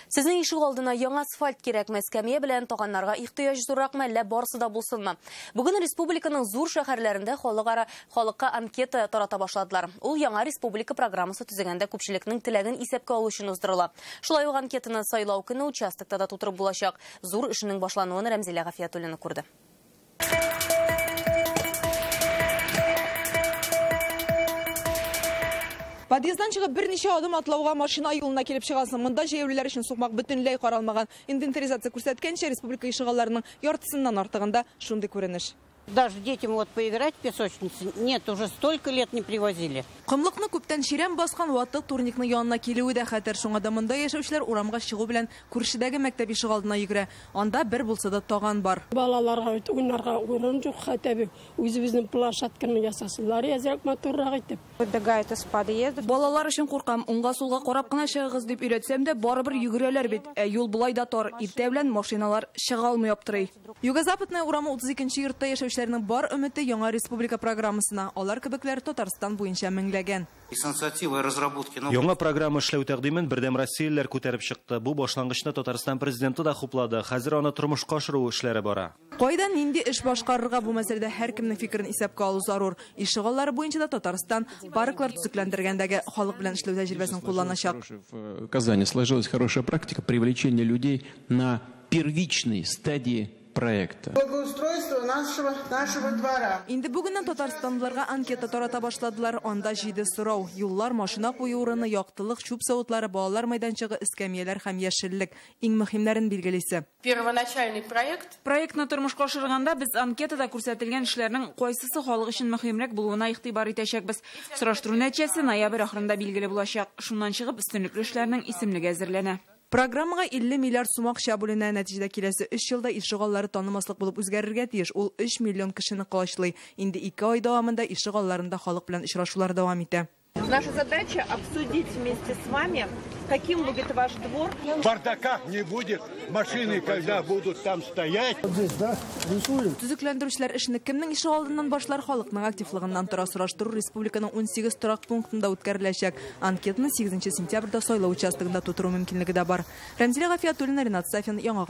Сезнең ишек алдына яңа асфальт кирәкме, эскәмия белән тагыннарга ихтыяҗ зурракмы, әллә барысы да булсынмы? Бүген республиканың зур шәһәрләрендә халыкка анкета тарата башладылар. Ул яңа республика программасы төзегәндә күпчелекнең теләген исәпкә алу өчен уздырыла. Шулай ук анкетаны сайлау көне участокта да тутырып булачак. Зур эшенең башлануын Рәмзилә Гафиятуллина күрде. Подъезддан чыгып берничә адым атлауга машина юлына килеп чыгасың. Монда җәяүлеләр өчен сукмак бөтенләй каралмаган. Инвентаризация күрсәткәнчә республика ишегалларының яртысыннан артыгында шундый күренеш. Даже детям вот поиграть в песочнице нет, уже столько лет не привозили. Кымлыкны күптән чирәм баскан ватык турникның янына килүе дә хәтер. Шуңа да монда яшәүчеләр урамга чыгу белән күршедәге мәктәп ишегалдына йөгерә. Анда бер булса да таган бар. Балаларга уйнарга урын юк, хәтта үзебезнең площадканы ясасылар, язык матуррак итеп. Выбегает из подъезда. Балалар өчен куркам, уңга-сулга карап кына чыгыгыз дип өйрәтсәм дә барыбер йөгерәләр бит. Юл булай да тар, иртә белән машиналар чыга алмый аптырый. Юго-западная урамы 32-нче йортта яшәүчеләрнең бар өмете яңа республика программасына. Алар кебекләр Татарстан буенча меңләгән. Яңа программа эшләү тәкъдимен бердәм россиялеләр күтәреп чыкты. Бу башлангычны Татарстан президенты да хуплады. Хәзер аны тормышка ашыру эшләре бара. Кайдан нинди эш башкарырга бу мәсьәләдә һәркемнең фикерен исәпкә алу зарур. Ишегаллары буенча да Татарстан парклар төзекләндергәндәге халык белән эшләү тәҗрибәсен кулланачак. В Казани сложилась хорошая практика привлечения людей на первичной стадии проекта. Благоустройство нашего двора. Инде бүгеннән Татарстанлыларга анкета тарата башладылар. Анда 7 сорау: юллар, машина кую урыны, яктылык, чүп савытлары, балалар мәйданчыгы, эскәмияләр һәм яшеллек. Иң мөһимнәрен билгелисе. Первоначальный проект. Проектны тормышка ашырганда без анкетада күрсәтелгән эшләрнең кайсысы халык өчен мөһимрәк булуына игътибар итәчәкбез. Сораштыру нәтиҗәсе ноябрь ахырында билгеле булачак. Шуннан чыгып өстенлекле эшләрнең исемлеге әзерләнә. Программага 50 миллиард сум акча бүленә, нәтиҗәдә киләсе 3 елда ишегаллары танымаслык булып үзгәрергә тиеш. Ул 3 миллион кешене кылычлый. Инде 2 ай дәвамында ишегалларында халык белән очрашулар дәвам итә. Наша задача обсудить вместе с вами, каким будет ваш двор. Бардака не будет, машины когда будут там стоять. Төзекләндерүчеләр эшне кемнең ишегалдыннан башлар, халыкның активлыгыннан тора. Сораштыру республиканың 18 торак пунктында үткәреләчәк. Анкетаны 8 сентябрьдә сайлау участогында тутыру мөмкинлеге дә бар. Рәмзилә Гафиятуллина, Ринат Сафин, Яңа